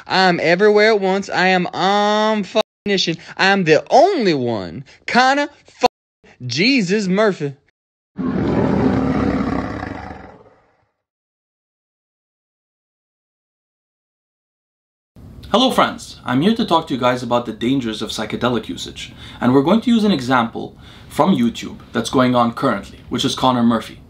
I'm everywhere at once. I am on fucking mission. I am the only one. Kinda fucking Jesus Murphy. Hello friends, I'm here to talk to you guys about the dangers of psychedelic usage, and we're going to use an example from YouTube that's going on currently, which is Connor Murphy.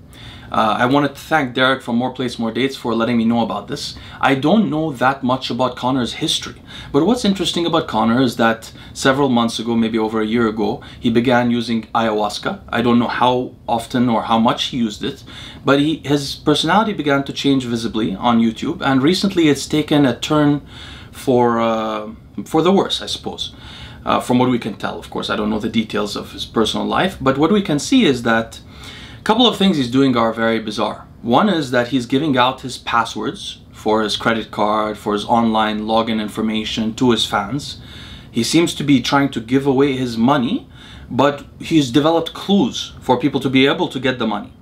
I wanted to thank Derek from More Place More Dates for letting me know about this. I don't know that much about Connor's history, but what's interesting about Connor is that several months ago, maybe over a year ago, he began using ayahuasca. I don't know how often or how much he used it, but his personality began to change visibly on YouTube, and recently it's taken a turn for the worse, I suppose. From what we can tell, of course, I don't know the details of his personal life, but what we can see is that a couple of things he's doing are very bizarre. One is that he's giving out his passwords for his credit card, for his online login information to his fans. He seems to be trying to give away his money, but he's developed clues for people to be able to get the money.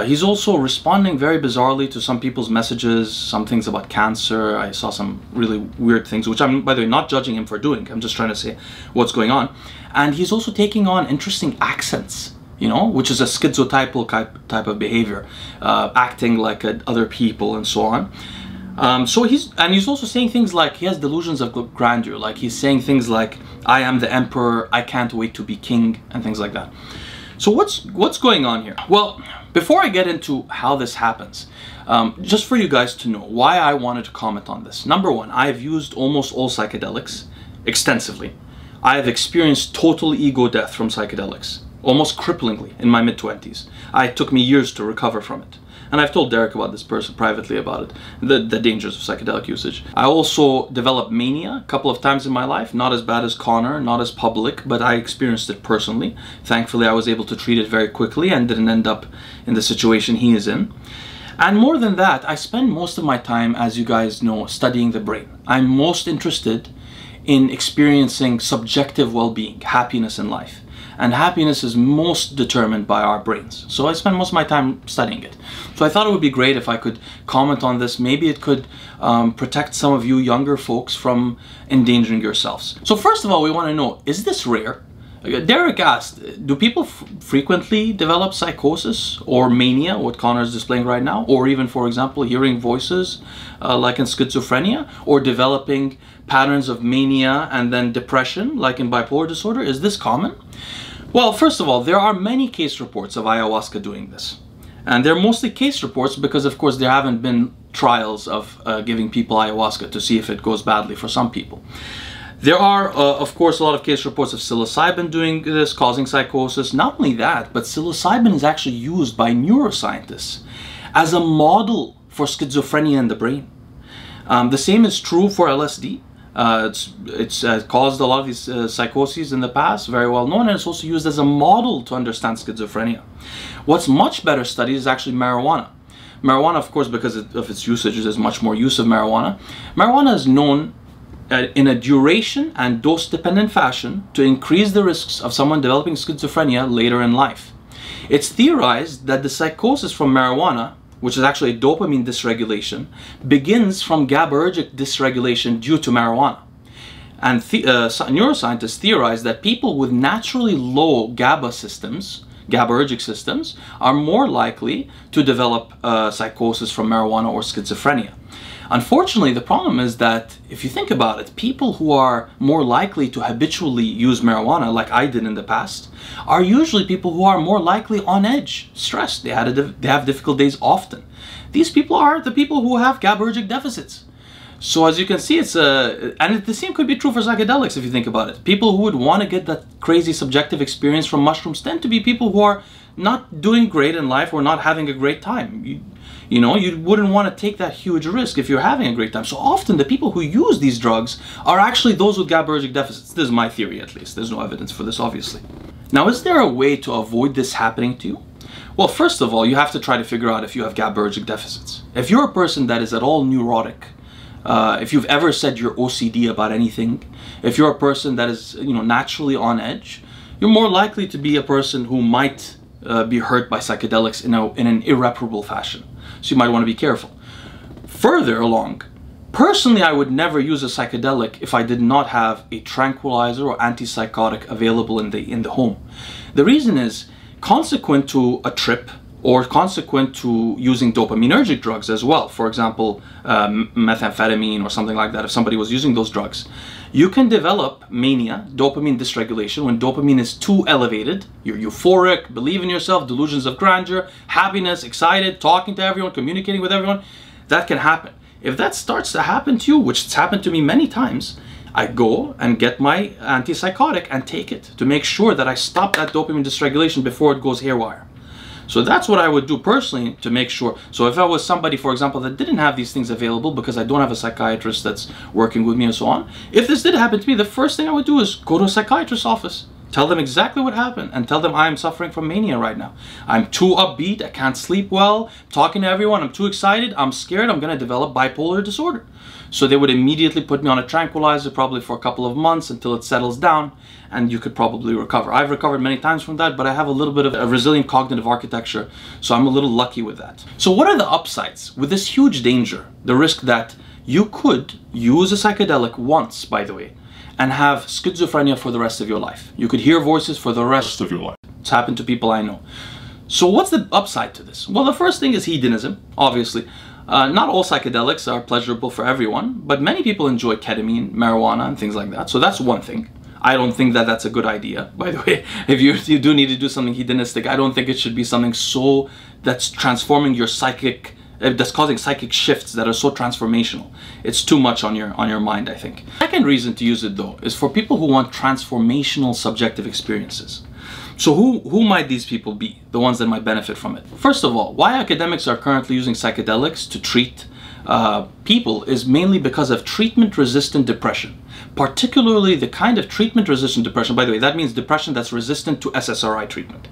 He's also responding very bizarrely to some people's messages, some things about cancer. I saw some really weird things, which I'm, by the way, not judging him for doing. I'm just trying to say what's going on. And he's also taking on interesting accents, you know, which is a schizotypal type of behavior, acting like other people and so on. So he's also saying things like he has delusions of grandeur, like he's saying things like, I am the emperor, I can't wait to be king, and things like that. So what's going on here? Well, before I get into how this happens, just for you guys to know why I wanted to comment on this. Number one, I've used almost all psychedelics extensively. I have experienced total ego death from psychedelics, almost cripplingly, in my mid-20s. It took me years to recover from it. And I've told Derek about this person privately about it, the dangers of psychedelic usage. I also developed mania a couple of times in my life, not as bad as Connor, not as public, but I experienced it personally. Thankfully, I was able to treat it very quickly and didn't end up in the situation he is in. And more than that, I spend most of my time, as you guys know, studying the brain. I'm most interested in experiencing subjective well-being, happiness in life. And happiness is most determined by our brains. So I spend most of my time studying it. So I thought it would be great if I could comment on this. Maybe it could protect some of you younger folks from endangering yourselves. So first of all, we want to know, is this rare? Derek asked, do people frequently develop psychosis or mania, what Connor is displaying right now? Or even, for example, hearing voices like in schizophrenia? Or developing patterns of mania and then depression like in bipolar disorder? Is this common? Well, first of all, there are many case reports of ayahuasca doing this. And they're mostly case reports because, of course, there haven't been trials of giving people ayahuasca to see if it goes badly for some people. There are, of course, a lot of case reports of psilocybin doing this, causing psychosis. Not only that, but psilocybin is actually used by neuroscientists as a model for schizophrenia in the brain. The same is true for LSD. It's caused a lot of these psychoses in the past, very well known, and it's also used as a model to understand schizophrenia. What's much better studied is actually marijuana. Marijuana, of course, because of its usage, there's much more use of marijuana. Marijuana is known in a duration and dose-dependent fashion to increase the risks of someone developing schizophrenia later in life. It's theorized that the psychosis from marijuana, which is actually a dopamine dysregulation, begins from GABAergic dysregulation due to marijuana. And neuroscientists theorize that people with naturally low GABAergic systems, are more likely to develop psychosis from marijuana or schizophrenia. Unfortunately, the problem is that if you think about it, people who are more likely to habitually use marijuana, like I did in the past, are usually people who are more likely on edge, stressed. They have difficult days often. These people are the people who have GABAergic deficits. So as you can see, and the same could be true for psychedelics if you think about it. People who would want to get that crazy subjective experience from mushrooms tend to be people who are not doing great in life or not having a great time. You know, you wouldn't want to take that huge risk if you're having a great time. So often the people who use these drugs are actually those with GABAergic deficits. This is my theory, at least. There's no evidence for this, obviously. Now, is there a way to avoid this happening to you? Well, first of all, you have to try to figure out if you have GABAergic deficits. If you're a person that is at all neurotic, if you've ever said you're OCD about anything, if you're a person that is, naturally on edge, you're more likely to be a person who might be hurt by psychedelics in an irreparable fashion. So you might want to be careful. Further along, Personally, I would never use a psychedelic if I did not have a tranquilizer or antipsychotic available in the home. The reason is, consequent to a trip or consequent to using dopaminergic drugs as well, for example, methamphetamine or something like that, if somebody was using those drugs, you can develop mania, dopamine dysregulation, when dopamine is too elevated. You're euphoric, believe in yourself, delusions of grandeur, happiness, excited, talking to everyone, communicating with everyone. That can happen. If that starts to happen to you, which it's happened to me many times, I go and get my antipsychotic and take it to make sure that I stop that dopamine dysregulation before it goes haywire. So that's what I would do personally to make sure. So if I was somebody, for example, that didn't have these things available because I don't have a psychiatrist that's working with me and so on, if this did happen to me, the first thing I would do is go to a psychiatrist's office, tell them exactly what happened, and tell them I'm suffering from mania right now. I'm too upbeat, I can't sleep well, talking to everyone, I'm too excited, I'm scared, I'm going to develop bipolar disorder. So they would immediately put me on a tranquilizer, probably for a couple of months until it settles down, and you could probably recover. I've recovered many times from that, but I have a little bit of a resilient cognitive architecture, so I'm a little lucky with that. So what are the upsides with this huge danger? The risk that you could use a psychedelic once, by the way, and have schizophrenia for the rest of your life. You could hear voices for the rest of your life. It's happened to people I know. So what's the upside to this? Well, the first thing is hedonism, obviously. Not all psychedelics are pleasurable for everyone, but many people enjoy ketamine, marijuana, and things like that. So that's one thing. I don't think that that's a good idea. By the way, if you do need to do something hedonistic, I don't think it should be something so that's transforming your psychic, that's causing psychic shifts that are so transformational. It's too much on your mind, I think. Second reason to use it though is for people who want transformational subjective experiences. So who might these people be, the ones that might benefit from it? First of all, why academics are currently using psychedelics to treat people is mainly because of treatment-resistant depression. Particularly the kind of treatment-resistant depression, by the way, that means depression that's resistant to SSRI treatment.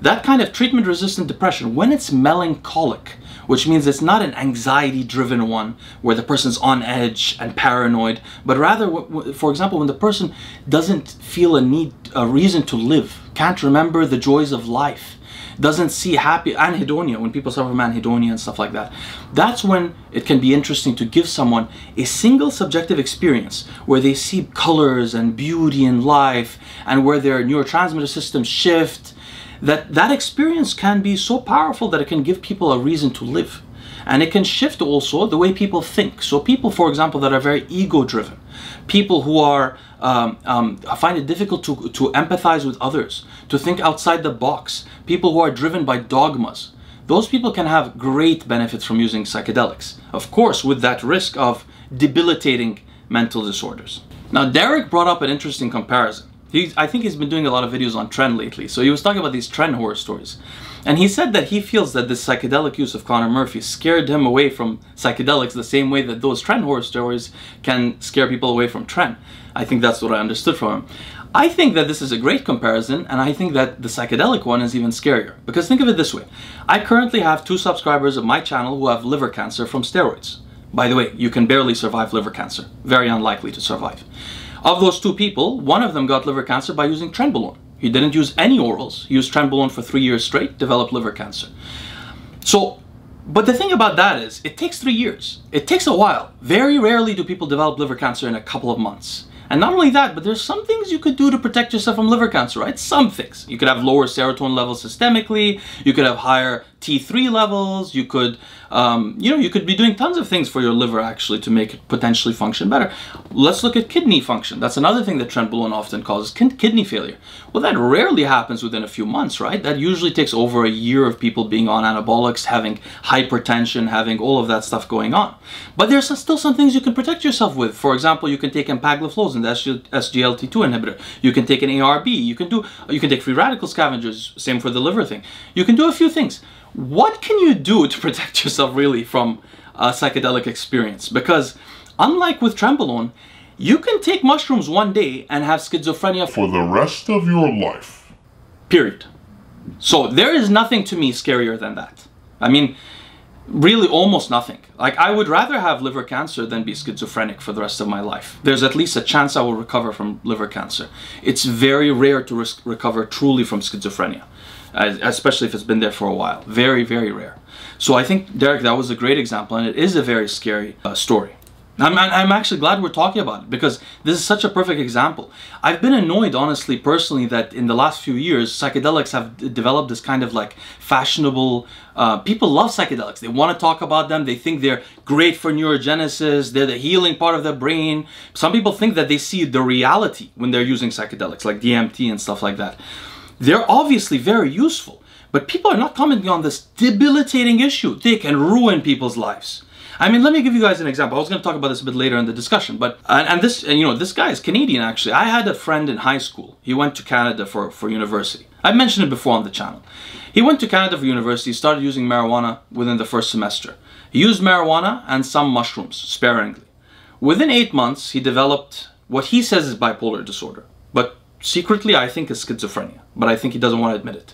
That kind of treatment-resistant depression, when it's melancholic, which means it's not an anxiety-driven one where the person's on edge and paranoid, but rather, for example, when the person doesn't feel a reason to live, can't remember the joys of life, doesn't see anhedonia, when people suffer from anhedonia and stuff like that, that's when it can be interesting to give someone a single subjective experience where they see colors and beauty in life and where their neurotransmitter systems shift. That experience can be so powerful that it can give people a reason to live. And it can shift also the way people think. So people, for example, that are very ego-driven, people who are find it difficult to empathize with others, to think outside the box, people who are driven by dogmas, those people can have great benefits from using psychedelics. Of course, with that risk of debilitating mental disorders. Now, Derek brought up an interesting comparison. I think he's been doing a lot of videos on trend lately. So he was talking about these trend horror stories. And he said that he feels that this psychedelic use of Conor Murphy scared him away from psychedelics the same way that those trend horror stories can scare people away from trend. I think that's what I understood from him. I think that this is a great comparison, and I think that the psychedelic one is even scarier. Because think of it this way. I currently have 2 subscribers of my channel who have liver cancer from steroids. By the way, you can barely survive liver cancer. Very unlikely to survive. Of those 2 people, one of them got liver cancer by using trenbolone. He didn't use any orals. He used trenbolone for 3 years straight, developed liver cancer. So, but the thing about that is, it takes 3 years. It takes a while. Very rarely do people develop liver cancer in a couple of months. And not only that, but there's some things you could do to protect yourself from liver cancer, right? Some things. You could have lower serotonin levels systemically. You could have higher T3 levels. You could, you could be doing tons of things for your liver actually to make it potentially function better. Let's look at kidney function. That's another thing that trenbolone often causes, kidney failure. Well, that rarely happens within a few months, right? That usually takes over a year of people being on anabolics, having hypertension, having all of that stuff going on. But there's still some things you can protect yourself with. For example, you can take empagliflozin, the SGLT2 inhibitor. You can take an ARB. You can take free radical scavengers. Same for the liver thing. You can do a few things. What can you do to protect yourself really from a psychedelic experience? Because unlike with trenbolone, you can take mushrooms one day and have schizophrenia for the rest of your life. Period. So there is nothing to me scarier than that. I mean, really almost nothing. Like, I would rather have liver cancer than be schizophrenic for the rest of my life. There's at least a chance I will recover from liver cancer. It's very rare to recover truly from schizophrenia, especially if it's been there for a while. Very, very rare. So I think, Derek, that was a great example, and it is a very scary story. I'm actually glad we're talking about it, because this is such a perfect example. I've been annoyed, honestly, personally, that in the last few years, psychedelics have developed this kind of like fashionable, people love psychedelics. They want to talk about them. They think they're great for neurogenesis. They're the healing part of the brain. Some people think that they see the reality when they're using psychedelics, like DMT and stuff like that. They're obviously very useful, but people are not commenting on this debilitating issue. They can ruin people's lives. I mean, let me give you guys an example. I was going to talk about this a bit later in the discussion, but this guy is Canadian, actually. I had a friend in high school. He went to Canada for university. I've mentioned it before on the channel. He went to Canada for university, started using marijuana within the first semester. He used marijuana and some mushrooms sparingly. Within 8 months, he developed what he says is bipolar disorder, but secretly I think is schizophrenia, but I think he doesn't want to admit it.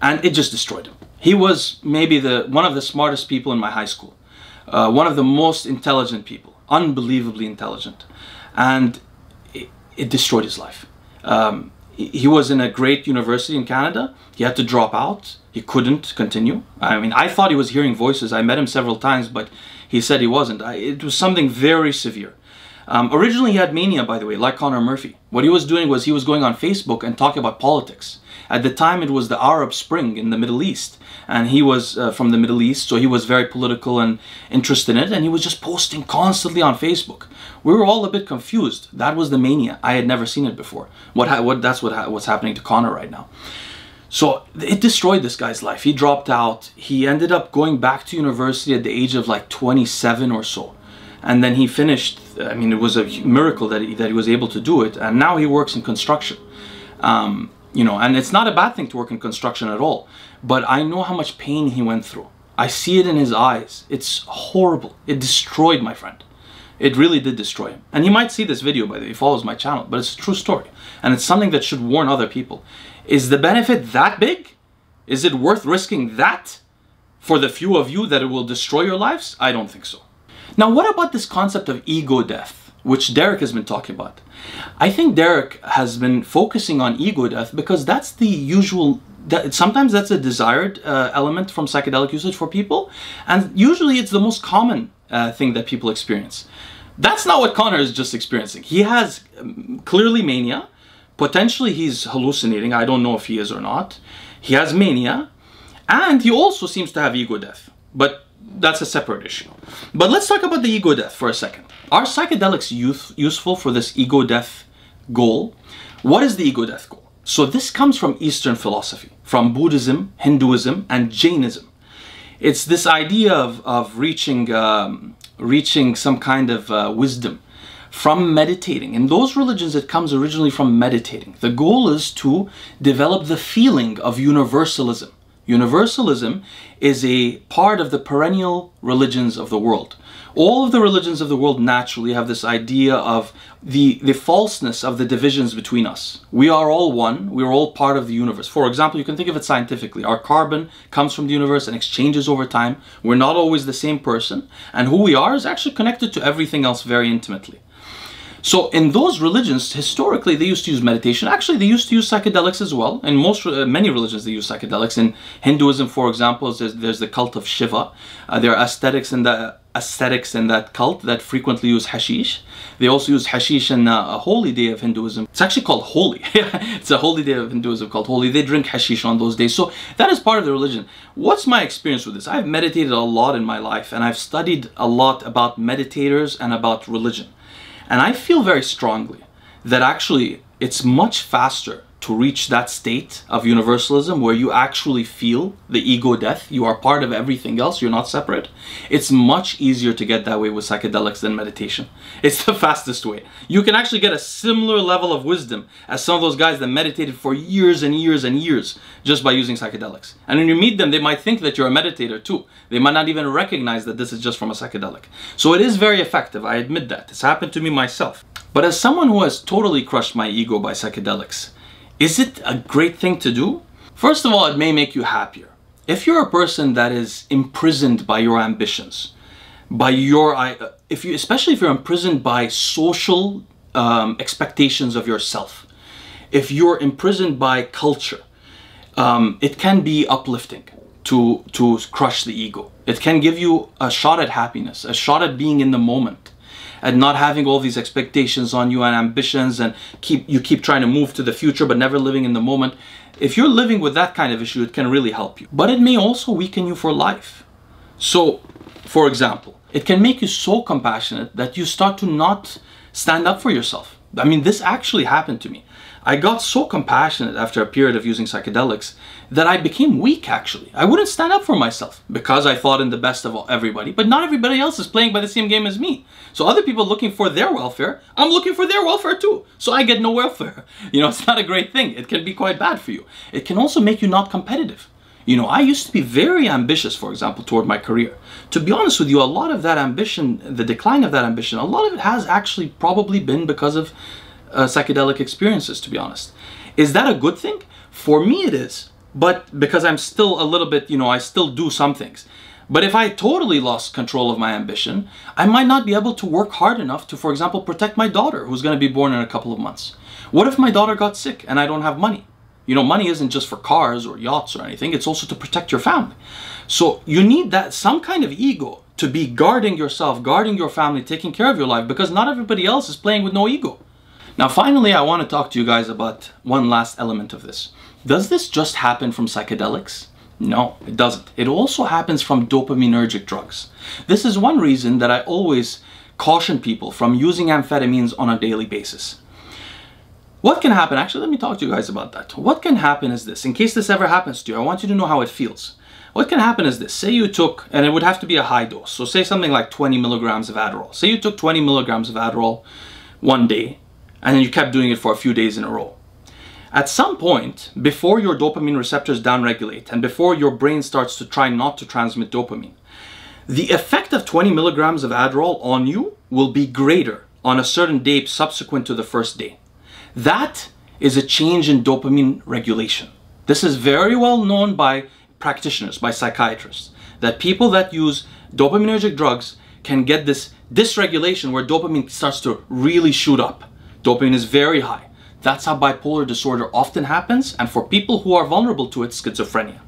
And it just destroyed him. He was maybe one of the smartest people in my high school. One of the most intelligent people, unbelievably intelligent, and it destroyed his life. He was in a great university in Canada. He had to drop out. He couldn't continue. I mean, I thought he was hearing voices. I met him several times, but he said he wasn't. It was something very severe. Originally, he had mania, by the way, like Connor Murphy. What he was doing was he was going on Facebook and talking about politics. At the time, it was the Arab Spring in the Middle East. And he was from the Middle East, so he was very political and interested in it. And he was just posting constantly on Facebook. We were all a bit confused. That was the mania. I had never seen it before. That's what's happening to Connor right now. So it destroyed this guy's life. He dropped out. He ended up going back to university at the age of like 27 or so. And then he finished. I mean, it was a miracle that he was able to do it. And now he works in construction. And it's not a bad thing to work in construction at all. But I know how much pain he went through. I see it in his eyes. It's horrible. It destroyed my friend. It really did destroy him. And he might see this video, by the way. He follows my channel. But it's a true story. And it's something that should warn other people. Is the benefit that big? Is it worth risking that for the few of you that it will destroy your lives? I don't think so. Now, what about this concept of ego death, which Derek has been talking about? I think Derek has been focusing on ego death because that's the usual, sometimes that's a desired element from psychedelic usage for people, and usually it's the most common thing that people experience. That's not what Connor is just experiencing. He has clearly mania. Potentially he's hallucinating. I don't know if he is or not. He has mania, and he also seems to have ego death, but that's a separate issue. But let's talk about the ego death for a second. Are psychedelics useful for this ego death goal? What is the ego death goal? So this comes from Eastern philosophy, from Buddhism, Hinduism, and Jainism. It's this idea of reaching some kind of wisdom from meditating. In those religions, it comes originally from meditating. The goal is to develop the feeling of universalism. Universalism is a part of the perennial religions of the world. All of the religions of the world naturally have this idea of the falseness of the divisions between us. We are all one. We are all part of the universe. For example, you can think of it scientifically. Our carbon comes from the universe and exchanges over time. We're not always the same person. And who we are is actually connected to everything else very intimately. So in those religions, historically, they used to use meditation. Actually, they used to use psychedelics as well. In many religions, they use psychedelics. In Hinduism, for example, there's the cult of Shiva. There are ascetics in that cult that frequently use hashish. They also use hashish in a holy day of Hinduism. It's actually called Holi. It's a holy day of Hinduism called Holi. They drink hashish on those days. So that is part of the religion. What's my experience with this? I've meditated a lot in my life, and I've studied a lot about meditators and about religion. And I feel very strongly that actually it's much faster to reach that state of universalism where you actually feel the ego death. You are part of everything else. You're not separate. It's much easier to get that way with psychedelics than meditation. It's the fastest way. You can actually get a similar level of wisdom as some of those guys that meditated for years and years and years just by using psychedelics. And when you meet them, they might think that you're a meditator too. They might not even recognize that this is just from a psychedelic. So it is very effective. I admit that. It's happened to me myself. But as someone who has totally crushed my ego by psychedelics, is it a great thing to do? First of all, it may make you happier. If you're a person that is imprisoned by your ambitions, especially if you're imprisoned by social expectations of yourself, if you're imprisoned by culture, it can be uplifting to crush the ego. It can give you a shot at happiness, a shot at being in the moment. and not having all these expectations on you and ambitions, and you keep trying to move to the future but never living in the moment. If you're living with that kind of issue, it can really help you. But it may also weaken you for life. So, for example, it can make you so compassionate that you start to not stand up for yourself. I mean, this actually happened to me. I got so compassionate after a period of using psychedelics that I became weak, actually. I wouldn't stand up for myself because I thought in the best of everybody, but not everybody else is playing by the same game as me. So other people looking for their welfare, I'm looking for their welfare too. So I get no welfare. You know, it's not a great thing. It can be quite bad for you. It can also make you not competitive. You know, I used to be very ambitious, for example, toward my career. To be honest with you, a lot of that ambition, the decline of that ambition, a lot of it has actually probably been because of psychedelic experiences, to be honest. Is that a good thing? For me it is, but because I'm still a little bit, you know, I still do some things. But if I totally lost control of my ambition, I might not be able to work hard enough to, for example, protect my daughter who's going to be born in a couple of months. What if my daughter got sick and I don't have money? You know, money isn't just for cars or yachts or anything, it's also to protect your family. So you need that some kind of ego to be guarding yourself, guarding your family, taking care of your life, because not everybody else is playing with no ego. Now, finally, I want to talk to you guys about one last element of this. Does this just happen from psychedelics? No, it doesn't. It also happens from dopaminergic drugs. This is one reason that I always caution people from using amphetamines on a daily basis. What can happen? Actually, let me talk to you guys about that. What can happen is this. In case this ever happens to you, I want you to know how it feels. What can happen is this. Say you took, and it would have to be a high dose. So say something like 20 milligrams of Adderall. Say you took 20 milligrams of Adderall one day, and then you kept doing it for a few days in a row. At some point, before your dopamine receptors downregulate and before your brain starts to try not to transmit dopamine, the effect of 20 milligrams of Adderall on you will be greater on a certain day subsequent to the first day. That is a change in dopamine regulation. This is very well known by practitioners, by psychiatrists, that people that use dopaminergic drugs can get this dysregulation where dopamine starts to really shoot up. Dopamine is very high. That's how bipolar disorder often happens, and for people who are vulnerable to it, schizophrenia.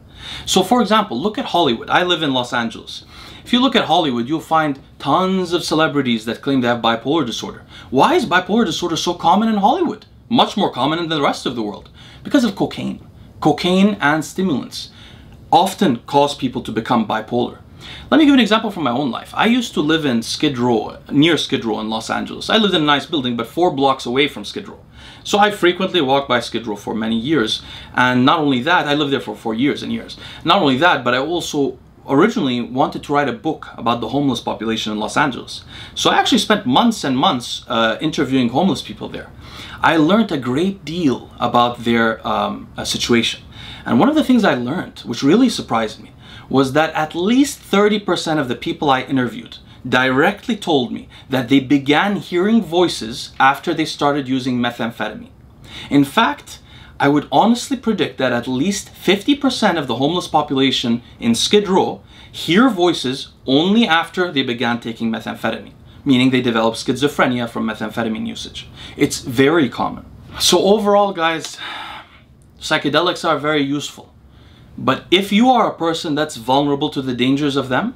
So for example, look at Hollywood. I live in Los Angeles. If you look at Hollywood, you'll find tons of celebrities that claim they have bipolar disorder. Why is bipolar disorder so common in Hollywood? Much more common in the rest of the world. Because of cocaine. Cocaine and stimulants often cause people to become bipolar. Let me give an example from my own life. I used to live in Skid Row, near Skid Row in Los Angeles. I lived in a nice building, but 4 blocks away from Skid Row. So I frequently walked by Skid Row for many years. And not only that, I lived there for years and years. Not only that, but I also originally wanted to write a book about the homeless population in Los Angeles. So I actually spent months and months interviewing homeless people there. I learned a great deal about their situation. And one of the things I learned, which really surprised me, was that at least 30% of the people I interviewed directly told me that they began hearing voices after they started using methamphetamine. In fact, I would honestly predict that at least 50% of the homeless population in Skid Row hear voices only after they began taking methamphetamine, meaning they develop schizophrenia from methamphetamine usage. It's very common. So overall, guys, psychedelics are very useful. But if you are a person that's vulnerable to the dangers of them,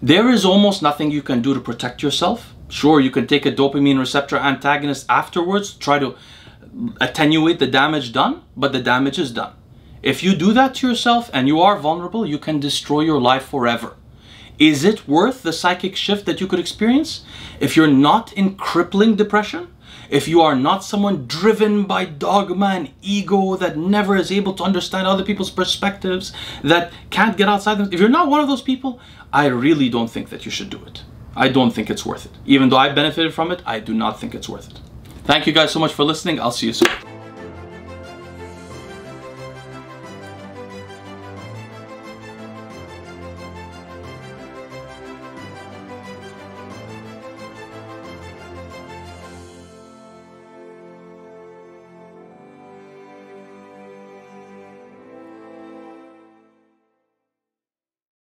there is almost nothing you can do to protect yourself. Sure, you can take a dopamine receptor antagonist afterwards, try to attenuate the damage done, but the damage is done. If you do that to yourself and you are vulnerable, you can destroy your life forever. Is it worth the psychic shift that you could experience? If you're not in crippling depression, if you are not someone driven by dogma and ego that never is able to understand other people's perspectives, that can't get outside them, if you're not one of those people, I really don't think that you should do it. I don't think it's worth it. Even though I benefited from it, I do not think it's worth it. Thank you guys so much for listening. I'll see you soon.